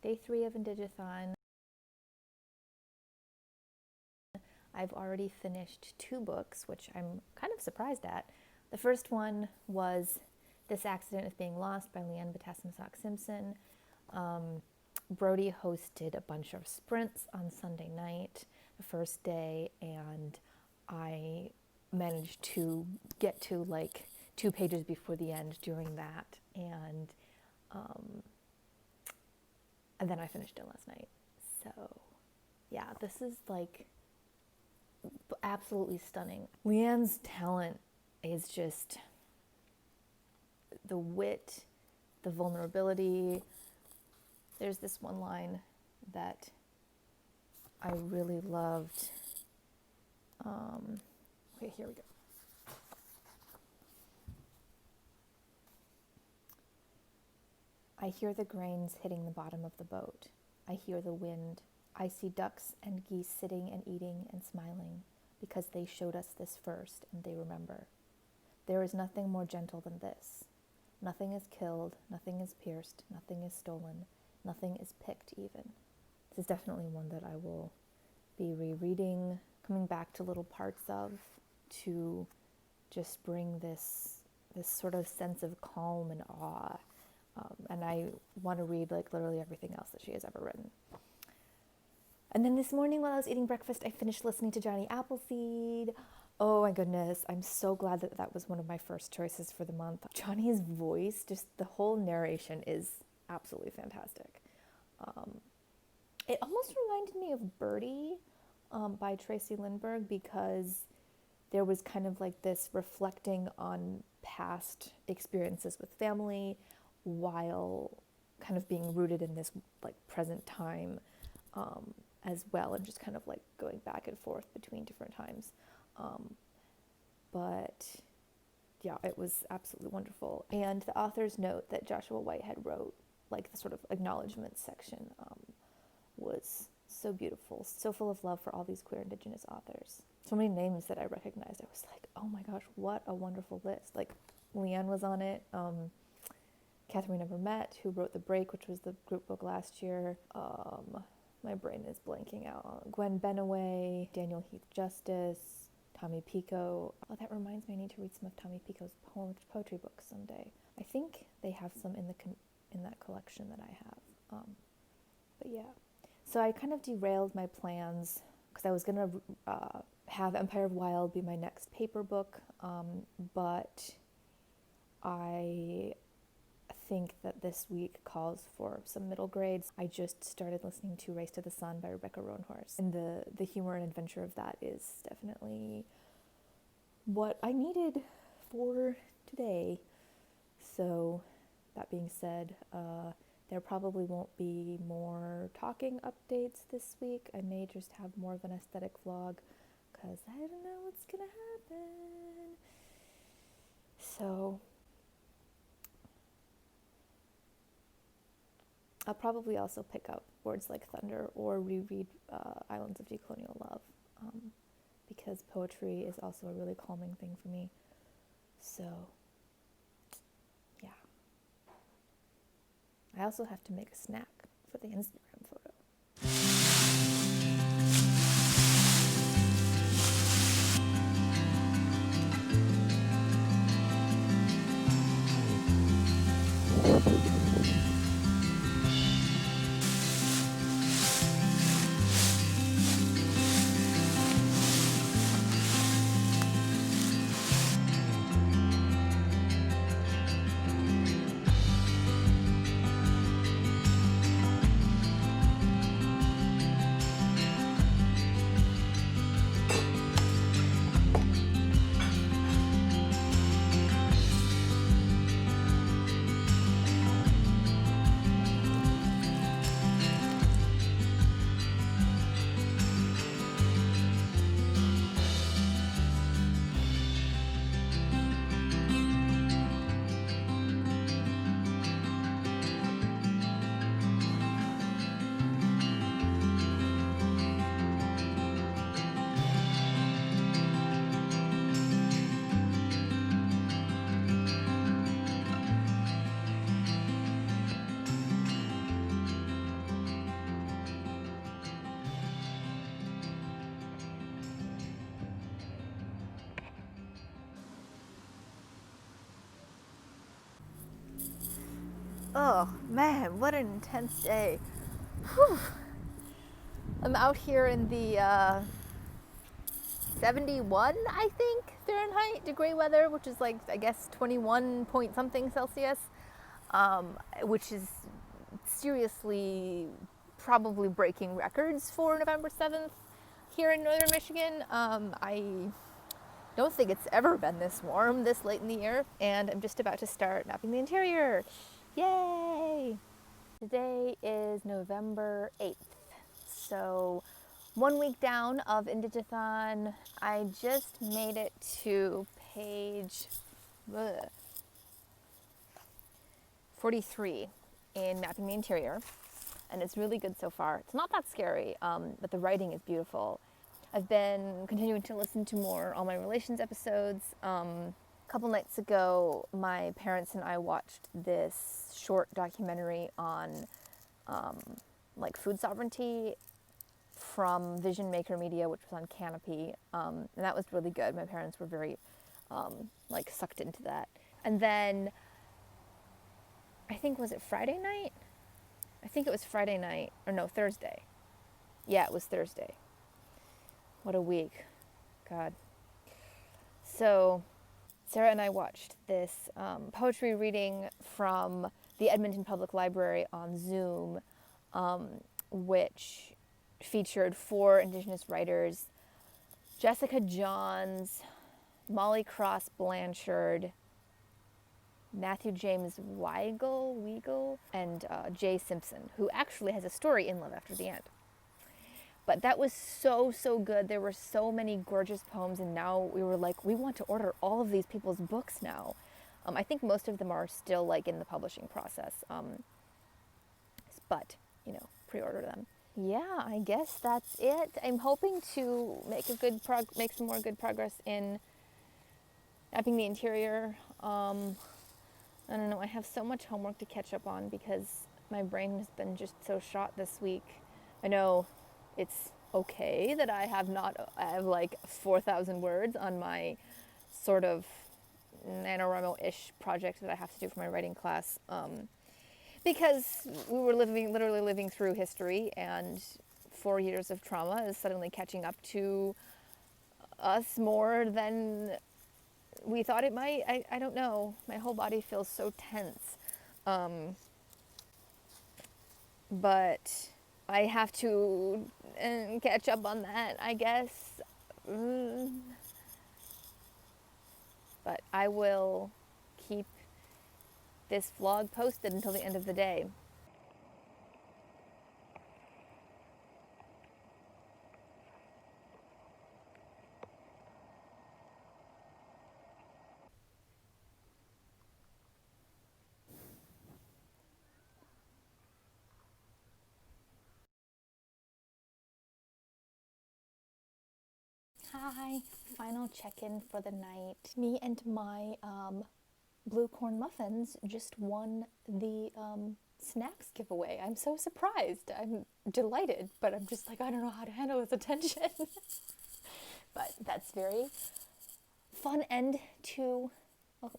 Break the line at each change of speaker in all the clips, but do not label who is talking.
day 3 of IndigAthon. I've already finished 2 books, which I'm kind of surprised at. The first one was This Accident is Being Lost by Leanne Batassimsock-Simpson. Brody hosted a bunch of sprints on Sunday night, the first day, and I managed to get to like 2 pages before the end during that, and then I finished it last night. So yeah, this is like absolutely stunning. Leanne's talent is just the wit, the vulnerability. There's this one line that I really loved. Okay, here we go. I hear the grains hitting the bottom of the boat. I hear the wind. I see ducks and geese sitting and eating and smiling because they showed us this first and they remember. There is nothing more gentle than this. Nothing is killed, nothing is pierced, nothing is stolen, nothing is picked even. This is definitely one that I will be rereading, coming back to little parts of, to just bring this sort of sense of calm and awe. And I want to read like literally everything else that she has ever written. And then this morning while I was eating breakfast, I finished listening to Johnny Appleseed. Oh my goodness, I'm so glad that that was one of my first choices for the month. Johnny's voice, just the whole narration is absolutely fantastic. It almost reminded me of Birdie by Tracy Lindbergh, because there was kind of like this reflecting on past experiences with family while kind of being rooted in this like present time as well, and just kind of like going back and forth between different times. But yeah, it was absolutely wonderful. And the author's note that Joshua Whitehead wrote, like the sort of acknowledgement section, was so beautiful, so full of love for all these queer Indigenous authors. So many names that I recognized. I was like, oh my gosh, what a wonderful list. Like Leanne was on it. Catherine Never Met, who wrote The Break, which was the group book last year. My brain is blanking out. Gwen Benaway, Daniel Heath Justice, Tommy Pico. Oh, that reminds me, I need to read some of Tommy Pico's poetry books someday. I think they have some in that collection that I have. But yeah. So I kind of derailed my plans because I was going to have Empire of Wild be my next paper book, but I think that this week calls for some middle grades. I just started listening to Race to the Sun by Rebecca Roanhorse, and the humor and adventure of that is definitely what I needed for today. So that being said, there probably won't be more talking updates this week. I may just have more of an aesthetic vlog because I don't know what's gonna happen. So I'll probably also pick up Words Like Thunder or reread Islands of Decolonial Love, because poetry is also a really calming thing for me. So yeah. I also have to make a snack for the Instagram photo. Oh man, what an intense day. Whew. I'm out here in the 71, I think, Fahrenheit degree weather, which is like, I guess, 21 point something Celsius, which is seriously probably breaking records for November 7th here in northern Michigan. I don't think it's ever been this warm this late in the year, and I'm just about to start mapping the interior. Yay! Today is November 8th, so 1 week down of IndigAthon. I just made it to page 43 in mapping the interior, and it's really good so far. It's not that scary, but the writing is beautiful. I've been continuing to listen to more All My Relations episodes. A couple nights ago, my parents and I watched this short documentary on like food sovereignty from Vision Maker Media, which was on Canopy, and that was really good. My parents were very like sucked into that. And then I think, was it Friday night? I think it was Friday night, or no, Thursday. Yeah, it was Thursday. What a week. God. So Sarah and I watched this poetry reading from the Edmonton Public Library on Zoom, which featured 4 Indigenous writers: Jessica Johns, Molly Cross Blanchard, Matthew James Weigel, and Jay Simpson, who actually has a story in Love After the End. But that was so, so good. There were so many gorgeous poems, and now we were like, we want to order all of these people's books now. I think most of them are still like in the publishing process, but pre-order them. Yeah, I guess that's it. I'm hoping to make some more good progress in mapping the interior. I don't know. I have so much homework to catch up on because my brain has been just so shot this week. I know it's okay that I have like 4,000 words on my sort of NaNoWriMo-ish project that I have to do for my writing class, because we were literally living through history, and 4 years of trauma is suddenly catching up to us more than we thought it might. I don't know. My whole body feels so tense. But I have to catch up on that, I guess. But I will keep this vlog posted until the end of the day. Hi, final check-in for the night. Me and my blue corn muffins just won the snacks giveaway. I'm so surprised. I'm delighted, but I'm just like, I don't know how to handle this attention. But that's very fun end to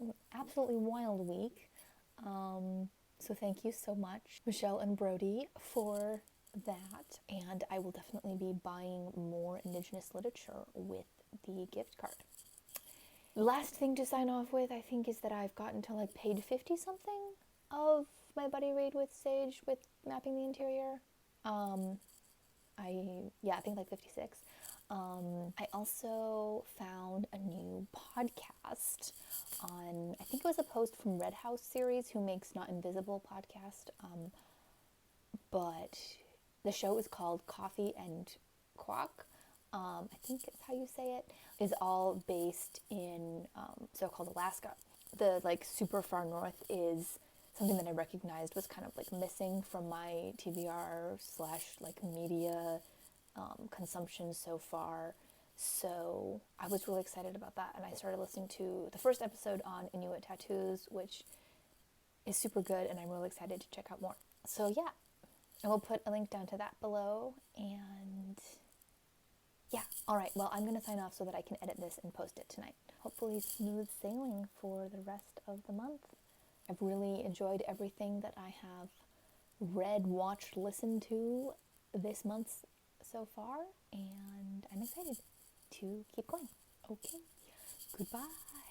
an absolutely wild week. So thank you so much, Michelle and Brody, for that. And I will definitely be buying more Indigenous literature with the gift card. Last thing to sign off with, I think, is that I've gotten to like page 50 something of my buddy read with Sage with mapping the interior. I think like 56. I also found a new podcast on, I think it was a post from Red House series, who makes Not Invisible podcast. But the show is called Coffee and Quack. I think it's how you say it. Is all based in so-called Alaska. The like super far north is something that I recognized was kind of like missing from my TBR / like media consumption so far. So I was really excited about that, and I started listening to the first episode on Inuit tattoos, which is super good, and I'm really excited to check out more. So yeah, I will put a link down to that below, and yeah, alright, well, I'm going to sign off so that I can edit this and post it tonight. Hopefully smooth sailing for the rest of the month. I've really enjoyed everything that I have read, watched, listened to this month so far, and I'm excited to keep going. Okay, goodbye.